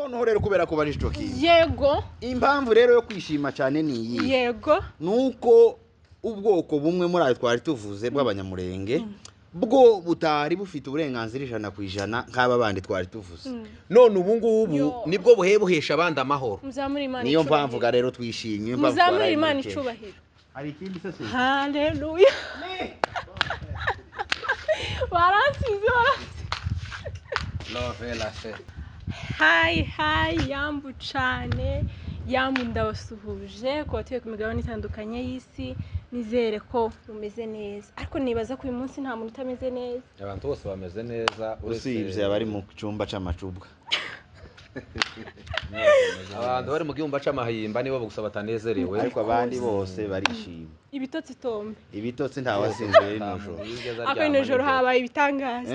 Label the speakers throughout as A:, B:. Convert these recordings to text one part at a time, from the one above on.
A: noneho rero kubera ko bari stoki
B: yego
A: impamvu rero yo kwishima cyane ni iyi
B: yego
A: nuko ubwoko bumwe muri ayo twari tuvuze bw'abanyamurenge bwo butari bufite uburenganzira 100% nk'aba bandi twari tuvuze
C: none ubu ngubu nibwo buhesha abandi amahoro
A: niyo mpamvu ga rero twishimye
B: muzamura Imana icubahiro
A: hari ikindi se
B: haleluya baransize
C: love la fe
B: hi yambu cyane yambu ndabasuhuje ko tuye ku migabane itandukanye y'isi nizere ko umeze neza ariko nibaza ko uyu munsi nta muntu utameze neza
C: abantu bose bameze neza
A: usibye abari mu cyumba c'amacubwa
C: abantu bari mu cyumba c'amahimba nibo gusa batanezerewe
A: ariko abandi bose barishima
B: ibitotsi tombe
A: ibitotsi nta wasinzira n'ijoro
B: ako n'ijoro habaye ibitangaza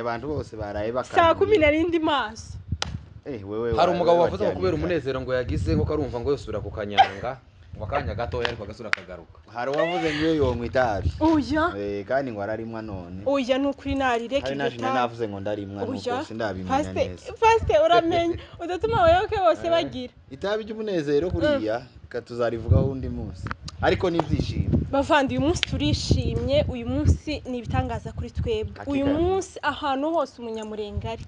A: abantu bose baraye
B: saa 10 maso
A: wewe
C: hari umugabo wavuze ko kubera umunezero ngo yagize ngo karumva ngo yosubira ku kanyanga ngo akanya gato ariko agasura kagaruka
A: hari wavuze ngo yo mwitabi
B: oya
A: kandi ngo ararimwa none
B: oya nukuri narireka
A: igitabi navuze ngo ndarimwa nuko sindabimenya neza
B: faste uramenye udatuma abayoboke bose bagira
A: itabi ry'umunezero kuriya katuzarivugaho undi munsi ariko nibyishimo
B: bavandi uyu munsi turishimye uyu munsi ni ibitangaza kuri twebwe uyu munsi ahantu hose umunyamurengari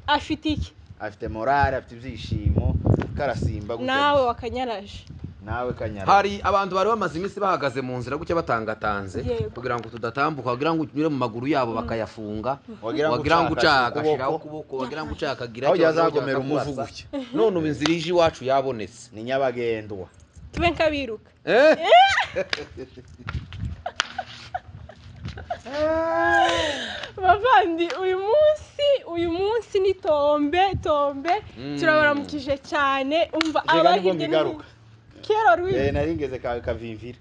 B: afite iki
A: afite morale afite ibyishimo karasimba
B: nawe wakanyaraje
A: nawe kanyara
C: hari abantu bari bamaze iminsi bahagaze mu nzira gucya batangatanze kugira ngo tudatambuka kugira ngo unyure mu maguru yabo bakayafunga wagira ngo ucaka shiraho kuboko wagira ngo ucaka gira
A: cyo yazagomera umuvuguke
C: none ubu inzira ije iwacu yabonetse
A: ni nyabagendwa
B: tube nkabiruka bavandi uyu munsi ni tombe turabaramukije cyane umva
A: abahinde
B: kero rwi
A: naringeze kavimvira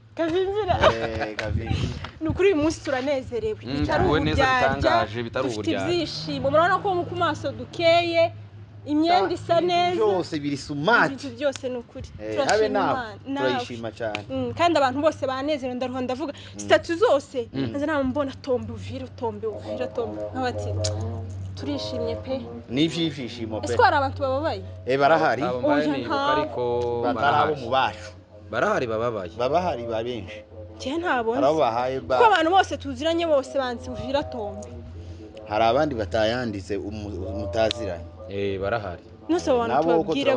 B: nukuri uyu munsi turanezerewe
C: bitaruwe neza bitangaje bitari uburyarya
B: ibyishimo murabona ko mu kumaso dukeye imyenda isa neza
A: byose biri sumati
B: ibintu byose nukuri
A: turayishima cyane
B: kandi abantu bose banezerewe ndaruho ndavuga statu zose naza nambona tombe uvira tombe nk'abati turishimye pe
A: n'ibyishimo pe
B: ese hari abantu bababaye
A: barahari
C: ariko
A: batarabo mu bacu
C: barahari bababaye
A: babahari babenshi
B: cye ntabonze
A: arabahaye
B: ko abantu bose tuziranye bose bansi uvira tombe
A: hari abandi batayanditse mutaziranye
C: barahari
B: nose abantu babwire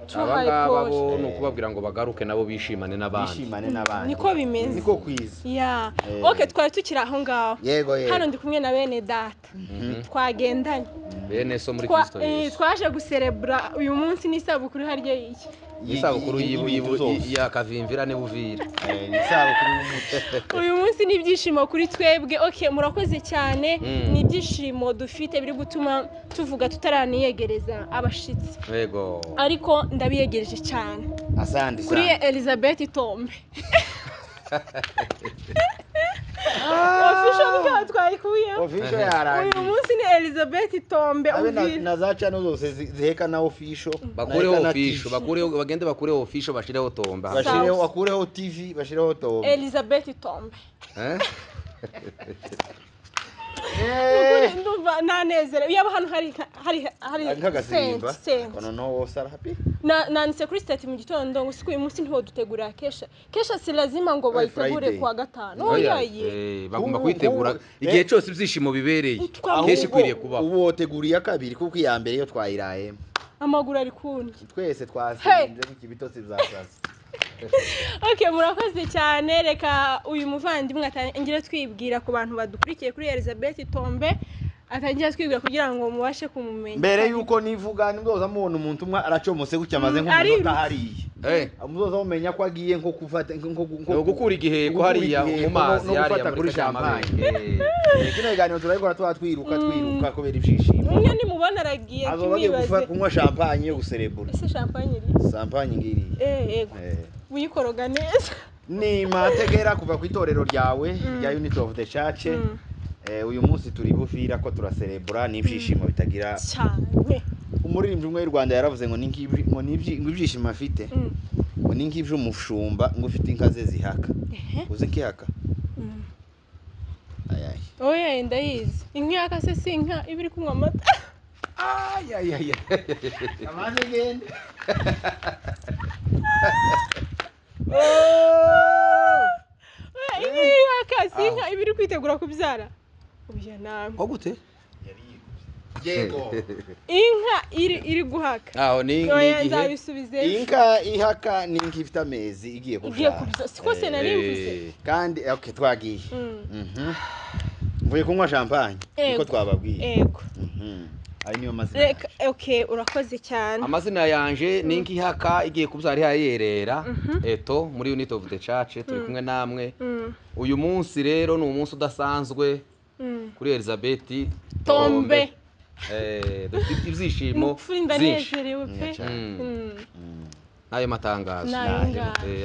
C: abangaba bo nukubabwira ngo bagaruke nabo bishimane n'abandi
B: niko bimeze
A: niko kwiza
B: okay twari tukira aho ngaho
A: yego
B: hano ndi kumwe na bene data twagendanye
C: bene so muri Kristo Yesu
B: twaje guserebra uyu munsi n'isabukuru harye iki
C: isabukuru ya kavimvira ne buvira
B: uyu munsi ni ibyishimo kuri twebwe okay murakoze cyane ni ibyishimo dufite biri gutuma tuvuga tutaraniyegereza abashitsi
C: yego
B: ariko ndabiyegereje cyane
A: asandi
B: kuri Elizabeth Tombe
A: official yarangiye
B: uyu munsi ni Elizabeth Tombe
A: nazaca no zose ziheka na official
C: bakureho bagende bakureho official bashireho Tombe
A: bakureho TV bashireho Tombe
B: Elizabeth Tombe ndumva nanezere yaba hano hari
A: nk'agasimba kono no wose arahapi
B: nanditse kuri state mu gitondo ngo uyu munsi ntiho dutegura kesha si lazima ngo bayitegure kwa gatanu
C: bagomba kwitegura igihe cyose ibyishimo bibereye kesha ikwiriye kubaho
A: ubu woteguriye kabiri kuko iya mbere yo twayirayemo
B: amaguru ari kundi
A: twese twasinze nk'ibitotsi byasaze
B: okay murakoze cyane reka uyu muvandimwe atangire twibwira ku bantu badukurikiye kuri Elizabeth Tombe atangira twibwira kugira ngo mubashe kumumenya
A: mbere yuko nivuga ndoza mubona umuntu umwe aracomose gucyamaze nk'umunota hariye muzoza mumenya ko agiye nko kufata
C: nko gukura igihe ko hariya mu mazi yariya muri champagne
A: kino iganiro turayikora twiruka kubera ibyishimo
B: umwe ni mubona aragiye
A: kibibaze kunywa champagne yo guserebura
B: ese champagne
A: ngiri
B: yego uyikoroga neza
A: ni mategera kuva ku itorero ryawe rya Unity of the Church uyu munsi turi bufira ko turaserebura n'ibyishimo bitagira
B: cyane
A: umuririmbyi umwe w'u Rwanda yaravuze ngo ibyishimo afite ngo ni nk'ibyo umushumba ngo ufite inka ze zihaka uzi nkihaka
B: oya ndayizi inka yakase si inka ibiri kunywa amata
C: ay.
A: Amaze genda.
B: Akazi inka ibiri kwitegura kubyara. Ubya nawe.
C: Ko gute?
A: Yego.
B: Inka iri guhaka.
C: Aho ni
B: Oya
C: igihe.
B: nzabisubize.
A: Inka ihaka ni inka ifite amezi igiye
B: Igiye
A: kubyara.
B: kubyara. Siko se nari mvuze.
A: Kandi okay twagiye. Mvuye kunywa champagne niko twababwiye.
B: Yego.
A: Ari niyo mazina.
B: Okay urakoze cyane.
C: Amazina yanje ni inka ihaka igiye kubyara hayerera eto muri Unit of the Church turi kumwe namwe. Uyu munsi rero ni umunsi udasanzwe kuri Elizabeth
B: Tombe.
C: Dufite ibyishimo
B: ndanezerewe pe.
C: Nayo matangazo.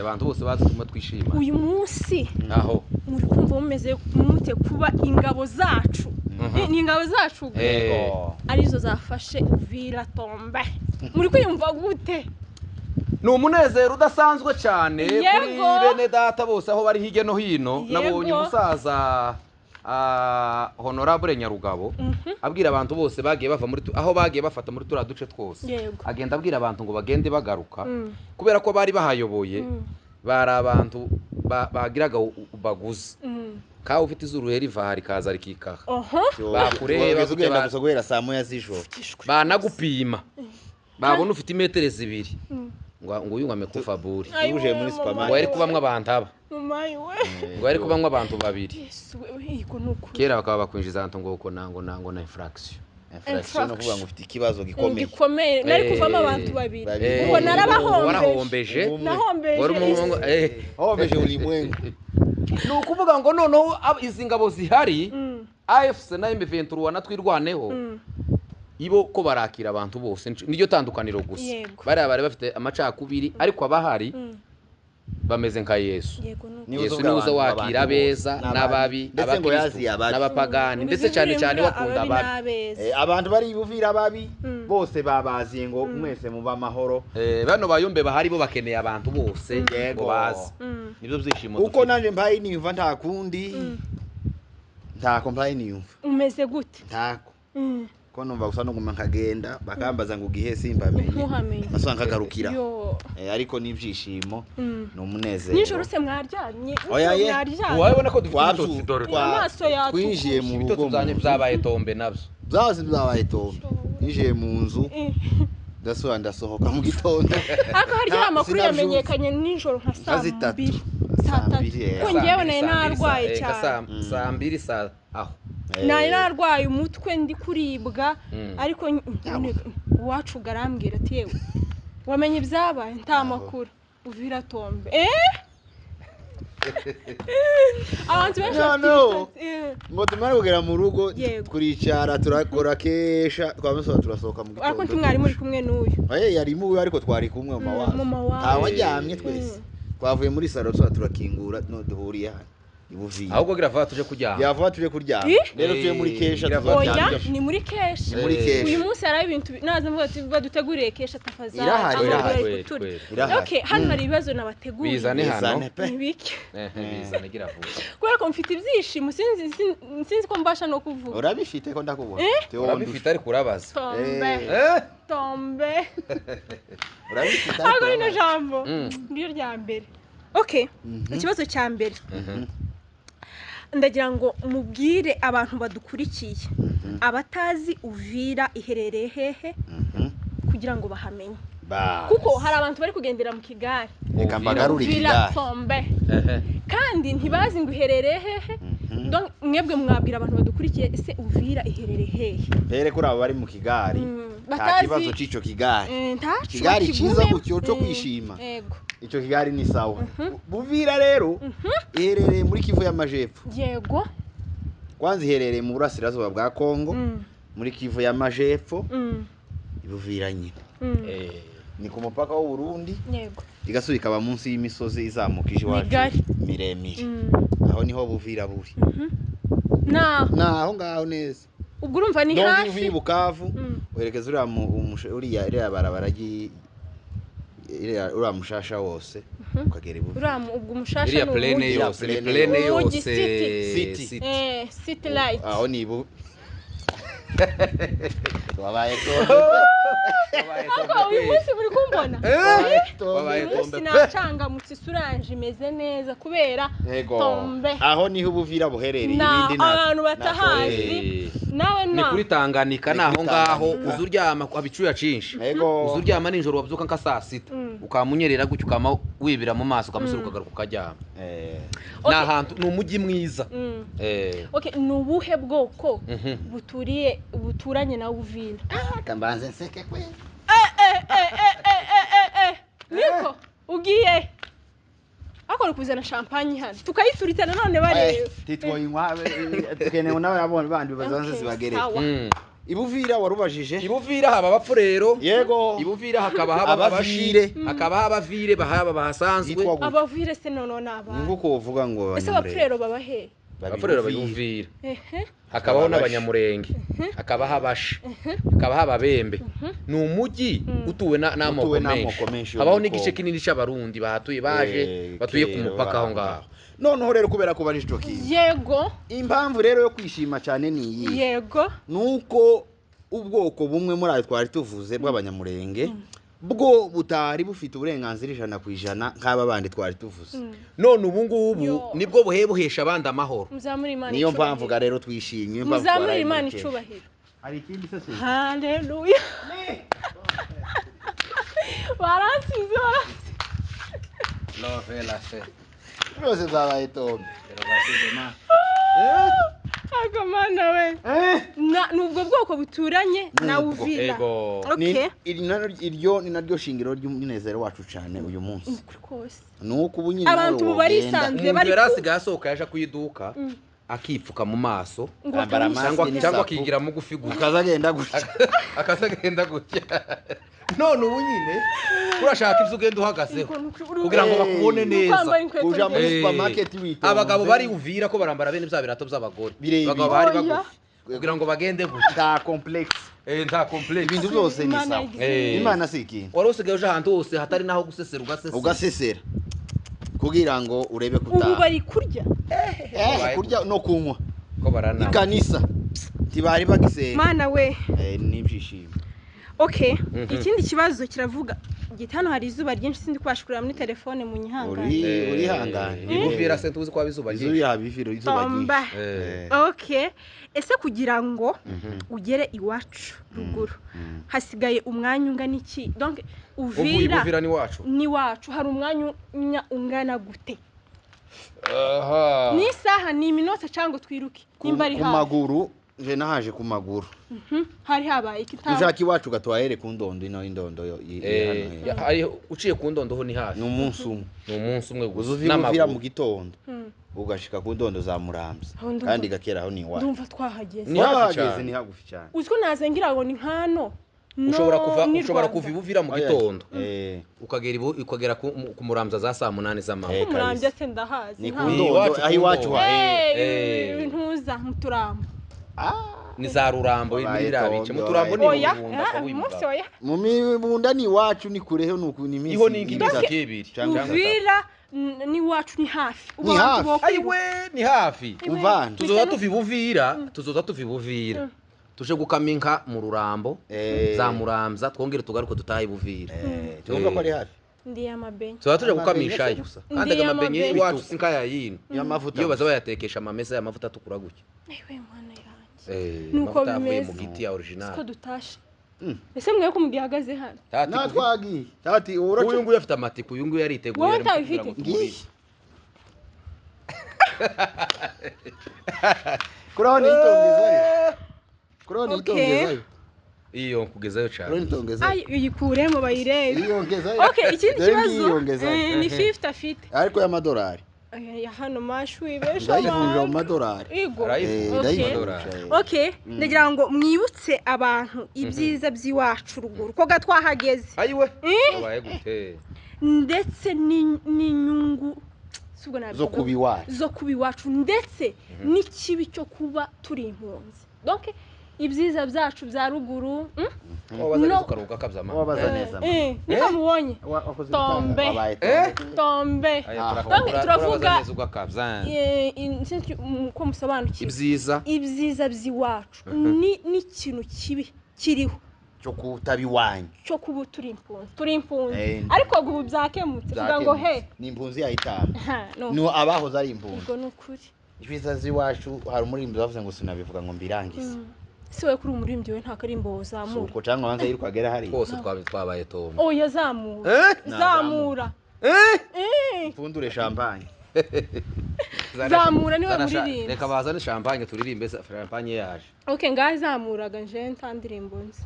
C: Abantu bose bazi kuma twishima.
B: Uyu munsi
C: aho
B: muri kumva mumeze mute kuba ingabo zacu. Ni ingabo zacu arizo zafashe Uvira Tombe. Muri kwiyumva gute?
C: Ni umunezero udasanzwe cyane kuri bene data bose aho bari hirya no hino. Nabonye umusaza Honorable Nyarugabo abwira abantu bose bagiye bava muri aho bagiye bafata muri tura duce twose. Agenda abwira abantu ngo bagende bagaruka kubera ko bari bahayoboye bari abantu bagiraga ubaguzi. Ka ufite izuru heriva hari kaza rikikaha.
A: Bakureba ugenda gusa guhera saa moya z'ijoro.
C: Banagupima. Babona ufite imetero 2. Ngo uyu ngame kufaburi.
A: Uje muri supermarket.
C: Ngo ari kubamwe abantu aba.
B: Mumayi we.
C: Ngo ari kubamwe abantu babiri.
B: Iko nuko.
C: Kera bakaba bakwinjiza anto ngo na infraction.
A: Infraction no kuvuga ngo ufite ikibazo gikomeye.
B: Gikomeye. Nari kuvamo abantu babiri. Uko
C: narabahombeje.
B: Nahombeje.
A: Hombeje ulimwengu.
C: Nukuvuga ngo noneho izi ngabo zihari AFC na M23 natwirwaneho ibo ko barakira abantu bose niryo tandukaniro gusa bari bafite amacakubiri ariko abahari bameze nka Yesu. Yesu niwe wakira beza n'ababi n'abapagani ndetse cyane cyane bakunda ababi.
A: Abantu bari buvira ababi bose babaziye ngo mwese muba amahoro.
C: Bano bayombe bahari bo bakeneye abantu bose ngo bazi. Nibyo byishimo
A: uko nanje mbaye niyumva nta kundi ntako mbaye niyumva.
B: Umeze gute?
A: Ntako. Ko numva gusa no nguma nkagenda bakambaza ngo gihe simbamenye. Basanga garukira. Ariko nibyishimo no munezero.
B: Nijoro se mwaryanye.
C: Wabona ko dufite
B: amaso yacu
A: twinjiye mu rugo
C: tuzanye byabaye Tombe nabyo.
A: Byabaye Tombe. Ninjiye mu nzu. Ndasohoka mu gitondo.
B: Aka hari amakuru yamenyekanye nijoro nka saa 2. Ko ngewe naye narwaye cyane.
C: Saa 2 aho.
B: Nari narwaye umutwe ndi kuribwa ariko wacu garambwira ati yewe wamenye ibyabaye nta makuru Uvira Tombe. Abantu benshi
A: ngo tumara kugera mu rugo turicara turakora kesha twamusaba turasohoka mu gitondo.
B: Ariko ntimwari muri kumwe n'uyu.
A: Yari muwe ariko twari kumwe mama wawe. Ntawajyamye twese. Twavuye muri salo turakingura no duhuriye hano.
C: Ahubwo girava tuje kuryama.
A: Yava tuje kuryama. Rero tuye muri kesha
B: tuzaryama. Ni muri kesha. Uyu munsi hari ibintu naza mvuga ati baduteguriye kesha tafazana. Okay, hano hari ibibazo nabateguriye.
C: Bizane hano.
B: Nibiki.
C: Bizane girava.
B: Kubera ko mfite ibyishimo sinzi ko mbasha no kuvuga.
A: Urabifite ko ndakubona.
C: Urabifite ariko urabaza.
B: Tombe.
A: Urabifite.
B: Ago ino jambo. Ngiyo rya mbere. Okay, ikibazo cya mbere. Ndagira ngo mubwire abantu badukurikiye abatazi Uvira iherereye hehe kugira ngo bahamenye. Kuko hari abantu bari kugendera mu Kigali.
A: Reka mbagarure
B: Uvira Tombe. Kandi ntibazi ngo iherereye hehe. Donc mwebwe mwabwira abantu badukurikiye ese Uvira iherereye hehe.
A: Pere kuri abo bari mu Kigali. Nta kibazo c'ico Kigali. Kigali ciza gutyo cyo kwishima.
B: Yego.
A: Ico Kigali ni sawa. Uvira rero iherereye muri Kivu y'Amajepfo.
B: Yego.
A: Kwanza iherereye mu burasirazuba bwa Kongo muri Kivu y'Amajepfo. Uvira nyine. Ni ku mupaka w'u Burundi.
B: Yego.
A: Igasubika ba munsi y'imisozi izamukije iwacu miremire. Aho niho Uvira buri. Naho ngaho neza.
B: Ubwo urumva ni hafi.
A: Uvuye Bukavu werekeza uriya barabara uriya mushasha wose ukagera ibuye.
B: Ubwo umushasha
C: ni plane yose.
B: City light.
A: Aho ni ibu. wabaye tombe
B: Ako uyu munsi muri kumbona
A: wabaye
B: uyu munsi nacanga mu kisuranje imeze neza kubera tombe
A: aho niho ubuvira buherereye
B: ibindi abantu batahazi nawe
C: ni kuri Tanganyika naho ngaho uzuryama abicuya cinshi uzuryama ninjoro wabyuka nka saa 6 ukamunyerera gutyo ukama wibira mu maso ukamusura ukagaruka ukaryama nahantu ni umujyi mwiza
B: okay nubuhe bwoko buturanye na Uvira
A: kambanze nseke kwe
B: niko ugiye akora kuzana champagne hano tukayituritana none barebe
A: titwoyinywa tukenewe nawe abone bandi bazanze zibagere Ibuvira warubajije
C: Ibuvira haba abapfu rero
A: yego
C: Ibuvira hakaba haba abashire hakaba haba abavire bahaba bahasanzwe
B: abavire se none naba
A: nguko uvuga ngo
B: ese abapfurero baba he
C: abapfurero bayumvira hakabaho n'abanyamurenge hakaba habashe hakaba haba bembe ni umujyi utuwe n'amoko menshi habaho n'igice kinini cy'abarundi bahatuye baje batuye ku mupaka aho ngaho
A: noneho rero kubera ko bari stoki
B: yego
A: impamvu rero yo kwishima cyane ni iyi
B: yego
A: nuko ubwoko bumwe muri ayo twari tuvuze bw'abanyamurenge bwo butari bufite uburenganzira 100% nk'aba bandi twari tuvuze
C: none ubu ngubu nibwo buhesha abandi amahoro
A: niyo mpamvu ga rero twishimye
B: muzamuri Imana icubahiro
A: hari ikindi se
B: haleluya baransize
C: love la fe
A: rose zabaye tombe
B: agamana we nubwo bwoko buturanye na Uvira
A: okay iryo ni naryo shingiro ry'umunezero wacu cyane uyu munsi nuko ubunyine
B: abantu barisanze
C: bari yarasigaye asohoka yaje kuyiduka akipfuka mu maso cyangwa akigira mu gufi
A: ukazagenda gutya
C: akazagenda gutya none ubu nyine urashaka ibyo ugenda uhagazeho kugira ngo bakubone neza
A: uja muri supermarket wito
C: abagabo bari Uvira ko barambara bene bya birato by'abagore abagabo bari bagufi kugira ngo bagende gutya
A: nta complex
C: nta complex
A: ibintu byose ni sawa Imana siki
C: wari usigaye uje ahantu hose hatari naho gusesera
A: ugasesera kugira ngo urebe kutaha
B: ubu bari kurya
A: kurya no kunywa
C: ko barana
A: ikanisa tibari bagisera
B: mana we
A: nibyishimo
B: okay ikindi kibazo kiravuga gitano hari izuba ryinshi sindi kwashkurira muri telefone mu nyihangane
A: uri hangane
C: Ibuvira se tuzi kwa bizuba ryinshi
A: yabifiro izuba ryinshi
B: okay ese kugira ngo ugere iwacu ruguru hasigaye umwanya ungana iki donc Uvira ni wacu hari umwanya ungana gute ni saha ni minota cyangwa twiruke nimba ari
A: ku maguru je nahaje ku maguru
B: hari habaye ikitabo
A: ushaka iwacu gatwahere ku ndondo ino indondo
C: ari uciye ku ndondo ho ni hafi
A: ni umunsi umwe
C: n'amaguru
A: mu gitondo ugashika ku ndondo za Muramvya kandi gakera aho ni iwacu
B: ndumva twahageze
A: ni hagufi cyane
B: uziko nazengira ngo ni nkano
C: ushobora kuva Ibuvira mu gitondo ukagera ku Muramvya za saa 8 z'amahoro
B: Muramvya se ndahazi
A: ni ku ndondo aho iwacu
B: ntuza muturambo
C: ni za Rurambo n'irabice muturambo ni
A: mu mibunda ni iwacu ni kureho nuko ni
C: iho n'ingimiza kebiri
B: Uvira ni wacu ni hafi
C: ayiwe ni hafi
A: uvana
C: tuzoza tuva Ibuvira tuje gukaminka mu Rurambo za Muramvya twongere tugaruke tutaha Ibuvira
A: cyumva ko ari hafi
B: ndi amabenye
C: tuba tuje gukamisha gusa kandi amabenye iwacu sinka yayino
A: y'amavuta
C: iyo baza bayatekesha amamesa y'amavuta tukura gutya
B: ewe mwana yanjye
C: nuko bimeze mu giti ya original
B: ko dutashe ese mwe ko mugihagaze hano
A: natwagiye tati
C: uyu nguyu afite amatiku uyu nguyu yariteguye
B: wowe utabifite
A: kuroni itongezayo
C: iyo kugezayo cyane
B: ay uyikuremo bayirebe
A: iyongezayo
B: okay ikindi kibazo ni 50 afite
A: ariko y'amadolari
B: ya hano mashwi besha
A: ndayivunja mu madolari
B: okay ndagira ngo mwibutse abantu ibyiza by'iwacu ruguru ko gatwahageze
C: ayiwe abaye gute
B: ndetse n'inyungu
A: zo kubiwacu
B: ndetse n'ikibi cyo kuba turi impunzi donc ibyiza byacu bya ruguru
C: wabaza neza ukaruhuka kabyama
A: wabaza neza
B: niba mubonye tombe tombe turavuga
C: neza ugakabya
B: ko musobanukiwe ibyiza by'iwacu n'ikintu kibi kiriho
A: cyo kutabiwanyu
B: cyo kuba turi impunzi ariko ubu byakemutse vuga ngo he
A: ni impunzi yahitana no abahoze ari impunzi
B: ubwo ni ukuri
A: ibyiza z'iwacu hari umuririmbo bavuze ngo sinabivuga ngo mbirangize
B: siwe kuri umuririmbo we nta karimbo uzamura
A: uko cyangwa abanza yirukagera hari
C: kose twabaye tombe
B: oya zamura
A: mpfundure champagne
B: zamura niwe muririmbo
C: reka bazane champagne turirimbe champagne yaje
B: okay ngaho zamuraga nje ntandirimbo nzi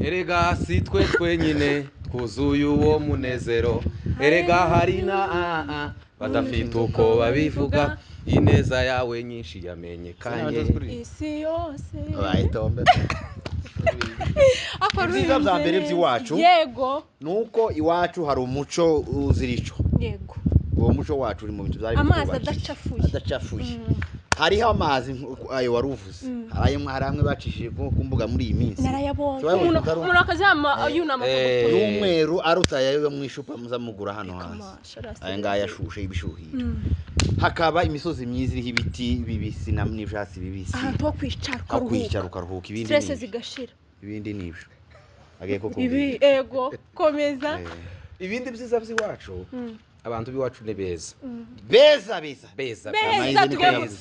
C: erega si twe twenyine twuzuye uwo munezero erega hari na badafite uko babivuga ineza yawe nyinshi yamenyekanye
B: isi yose
A: bayitombe ibyiza bya mbere by'iwacu
B: yego
A: nuko iwacu hari umuco uzirico
B: yego
A: uwo muco wacu uri mu bintu byari
B: amazi
A: adacafuye hariho amazi ayo waruvuze hari amwe bacishije ku mbuga muri iyi minsi
B: narayabonye umuntu akazama yunama
A: y'umweru aruta yayo mu ishupa muzamugura hano hasi aya ngaya yashushe ibishuhira hakaba imisozi myiza iriho ibiti bibisi n'ibyatsi bibisi
B: ahantu ho kwicara
A: ukaruhuka ibindi
B: stress zigashira
A: ibindi nibyo agiye ko
B: ibi ego komeza
C: ibindi byiza by'iwacu abantu biwacu ne beza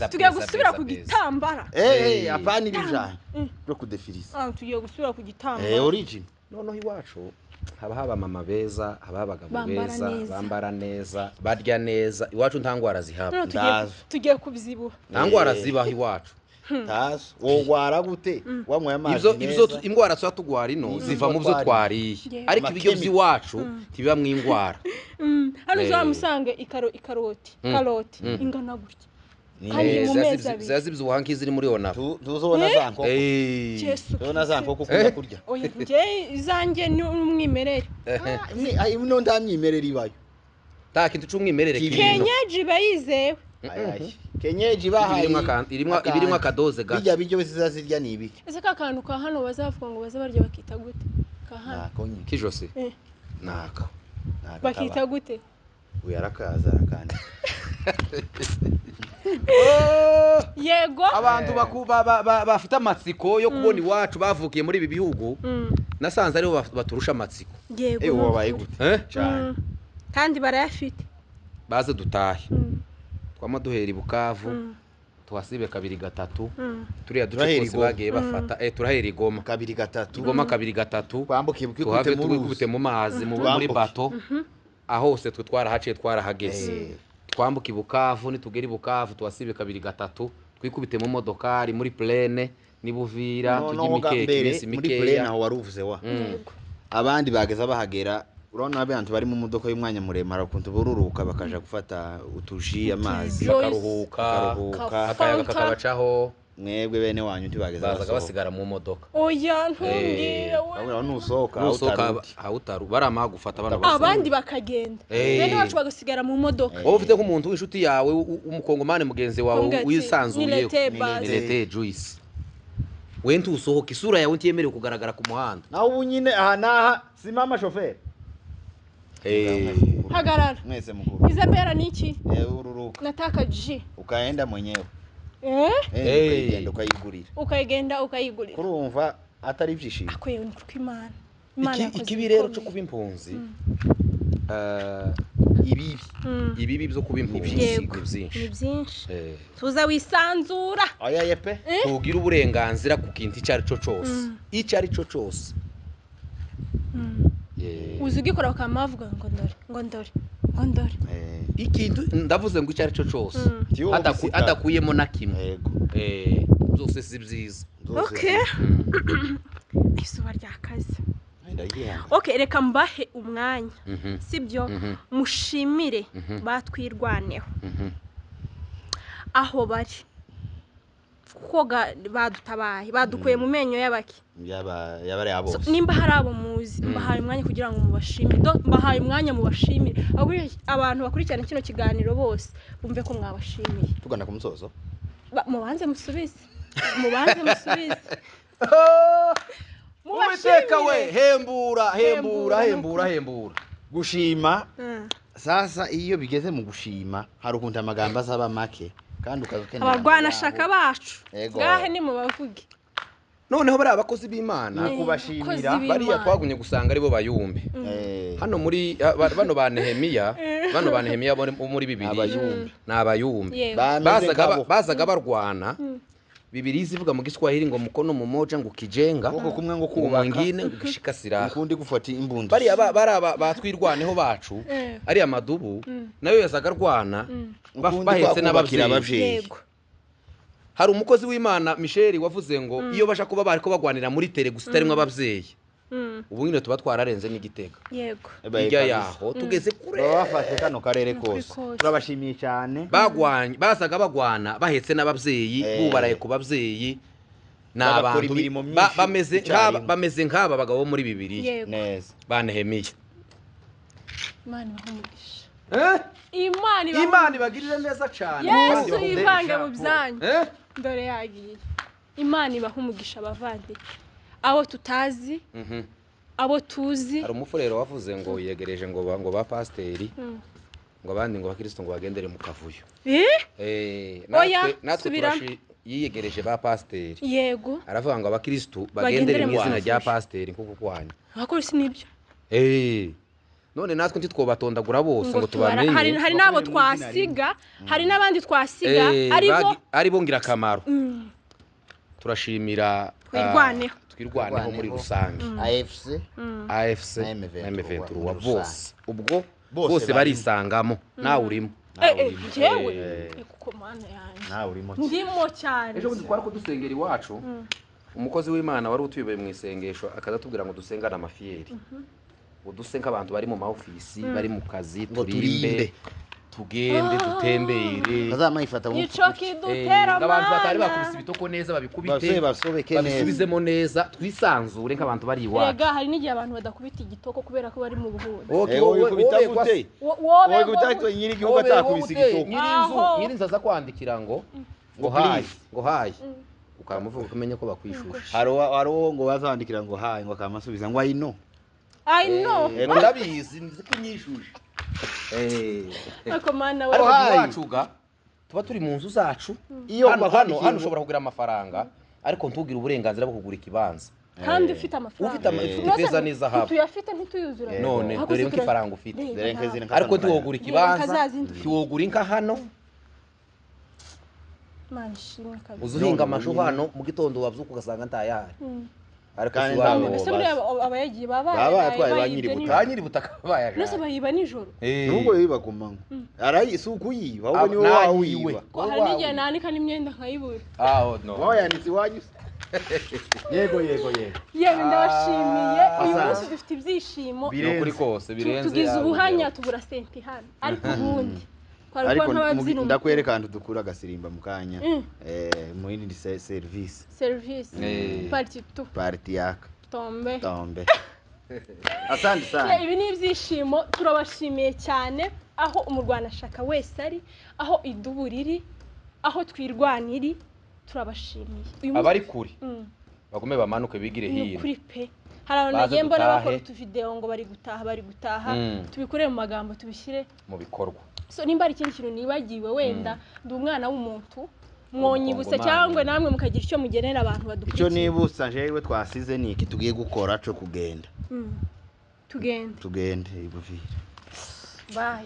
B: tugiye gusubira ku gitambara
A: apana ibijanye byo kudefirisa
B: tugiye gusubira ku gitambara
A: origin
C: noneho iwacu haba mama beza haba abagabo beza bambara neza barya neza iwacu nta ngwara zihaba
B: tugiye kubyibuha
C: nta ngwara zibaho iwacu
A: tazo wogwara gute wamwe amazi
C: ibyo ingwara twa tugwara ino ziva mu byo twariye ariko ibyo by'iwacu tibiba mu ingwara
B: hano uzamusange ikaroti ingana gutya kandi mu meza
C: zazibye ubuhanki ziri muri ona
A: tuzobona za nkoko kujya kurya
B: oya nje izange ni umwimerere
A: no ndamwimerere ibayo
C: ta kintu cy'umwimerere
B: kenyeji bayizewe
A: kenyeji bahaye
C: ibirimo akadoze gato
A: bijya bijyo bizazirya ni ibiki
B: ese ka kantu ka hano bazavuga ngo baza barya bakita gute ka hano
C: kijose naka
B: bakita gute
A: uyarakaza arakandi
B: yego
C: abantu bafite amatsiko yo kubona iwacu bavukiye muri ibi bihugu nasanze aribo baturusha amatsiko
B: yego
A: wabaye gute cyane
B: kandi barayafite
C: baze dutahe twama duhera ibukavu tuhasibe 2-3 turiya duce bagiye bafata turahera igoma
A: 2-3
C: igoma 2-3
A: kwambuka
C: ibukute mu mazi muri bato ahose twe twarahaciye twarahageze twambuka ibukavu nitugera ibukavu tuhasibe 2-3 twikubite mu modokari muri plane nibuvira tujye imikeke
A: muri plane aho waruvuze wa abandi bageza bahagera urabona abantu bari mu modoka y'umwanya muremara ukuntu bururuka bakaja gufata utuji amazi
C: bakaruhuka akayaga kakabacaho
A: mwebwe bene wanyu ntibageza
C: bazaga basigara mu modoka
B: oya ntungire
A: we nusohoka
C: utaru barama gufata
B: abandi bakagenda bene wacu bagasigara mu modoka
C: wowe ufite nk'umuntu w'inshuti yawe umukongomane mugenzi wawe wisanzuye Nilete Joyce wenti usohoka isura yawe ntiyemerewe kugaragara ku muhanda
A: naho ubu nyine aha naha simama shoferi
B: hagarara
A: mwese mukuru
B: Isabella niki
A: ururuka
B: nataka ji
A: ukaenda mwenyewe ukayigenda ukayigurira kurumva atari byishimo
B: akwiye kw'Imana
C: ikibi rero cyo kuba impunzi ibibi byo kuba impunzi
B: ni byinshi tuza wisanzura
A: oya yepe
C: tugira uburenganzira ku kintu icyo ari cyo cyose
B: uzi ugikora bakamavuga ngo ndore
C: ikintu ndavuze ngo icyo ari cyo cyose adakuyemo na kimwe byose si byiza
B: isuba ryakaze reka mbahe umwanya sibyo mushimire batwirwaneho aho bari koga badutabaye badukuye mu menyo y'abaki
A: yabare abose
B: nimba hari abo muzi mbahaye umwanya kugira ngo mubashimire mbahaye umwanya mubashimire abantu bakurikirana kino kiganiro bose bumve ko mwabashimiye
A: tugana ku musozo
B: mubanze musubize
C: Uwiteka we hembura
A: gushima sasa iyo bigeze mu gushima hari ukuntu amagambo azaba make kandi ukakenera
B: abarwanashaka bacu ngahe ni mu bavuge
C: noneho bari abakozi b'Imana
A: kubashimira
C: bariya twagumye gusanga ari bo bayumbe hano muri bano ba Nehemiya muri Bibiliya n'abayumbe bazaga barwana Bibiliya ivuga mu Giswahili ngo mukono mumoja ngo kijenga
A: uko kumwe ngo
C: mwingine ngo gishika siraha
A: ukundi gufata imbunda
C: bari batwirwaneho bacu ari amadubu nayo yazaga rwana bahetse n'abavyeyi hari umukozi w'Imana Michel wavuze ngo iyo basha kuba bari ko bagwanira muri tere gusitarimwe abavyeyi ubu nyine tuba twararenze n'igitega
B: yego
C: bijya yaho tugeze kure
A: bafashe kano karere kose turabashimiye cyane
C: bazaga bagwana bahetse n'abavyeyi bubaraye ku bavyeyi n'abantu bameze nk'aba bagabo muri Bibiliya
A: neza
C: ba Nehemiya Imana ibagirire neza cyane
B: Yesu yivange mu byanyu dore yagiye Imana ibahumugisha abavandi abo tutazi abo tuzi
C: hari umufurero wavuze ngo yegereje ngo ba pasteri ngo abandi ngo bakristo ngo bagendere mu kavuyo natwe yiyegereje ba pasteri
B: yego
C: aravuga ngo abakristo bagendere mu izina rya pasteri kuko kwanya
B: akora sinibyo
C: none natwe ntitwobatondagura bose ngo tubamenye
B: hari nabo twasiga hari nabandi twasiga
C: aribo ngira kamaro turashimira twirwaneho muri rusange AFC M23 wa bose ubwo bose barisangamo nawe urimo
B: jewe kuko mana yanjye
A: nawe urimo
B: ndimo cyane
C: ejo twari ko dusengera iwacu umukozi w'Imana wari utuyoboye mu isengesho akazatubwira ngo dusengane amafiyeri udusenga abantu bari mu maofisi bari mu kazi turimbe tugende dutembere
A: bazamayifata mu
B: ico kidutera
C: abantu batari bakubise ibitoko neza babikubite babisubizemo neza twisanzure nk'abantu bari iwacu
B: rega hari n'igihe abantu badakubita igitoko kubera ko bari mu buhunzi
A: wowe gute wowe gute nyiri igihugu atakubise igitoko
C: nyiri nzaza kwandikira ngo hayi ukamuvuga kumenye ko bakwishusha
A: hari ngo bazandikira ngo hayi ngo akamasubiza ngo I know
C: ndabizi nzi ko nyishuje
B: ako mana
C: wacuga tuba turi mu nzu zacu hano ushobora kugira amafaranga ariko ntugire uburenganzira bwo kugura ikibanza
B: kandi ufite amafaranga
C: ufite ifeza n'izahabu
B: tuyafite ntituyuzura
C: none dore ko ifaranga ufite ariko ntiwogura ikibanza ntiwogura inka hano uzuhinga amashu hano mu gitondo wabyuka ugasanga ntayahari
A: kandi
B: abayagiye
C: banyiri butaka bayaje
B: nose bayiba nijoro
A: nubwo yiba kumanywa arayisuku yiba ahubwo ni wowe wiba
B: hari n'igihe nanika n'imyenda nkayibura
C: no
A: yanditse iwanyu yego
B: yewe ndabashimiye uyu munsi dufite ibyishimo
C: kuri kose birenze
B: tugize ubuhanya tubura senti hano ariko ubundi
A: ariko ndakwereka ahantu dukura agasirimba mu kanya mu yindi service party yaka tombe asante sana
B: ibi ni ibyishimo turabashimiye cyane aho umurwanashaka wese ari aho iduburiri aho twirwaniri turabashimiye
C: abari kuri bagume bamanuke bigire hino
B: kuri pe hari abantu nagiye mbona bakora utuvideo ngo bari gutaha tubikore mu magambo tubishyire
C: mu bikorwa
B: so nimba ari ikindi kintu nibagiwe wenda ndi umwana w'umuntu mwonyibutse cyangwa namwe mukagira icyo mugenera abantu badukurikiye
A: icyo nibutsa jewe twasize niki tugiye gukora cyo kugenda
B: tugende
A: ibuvira
B: bye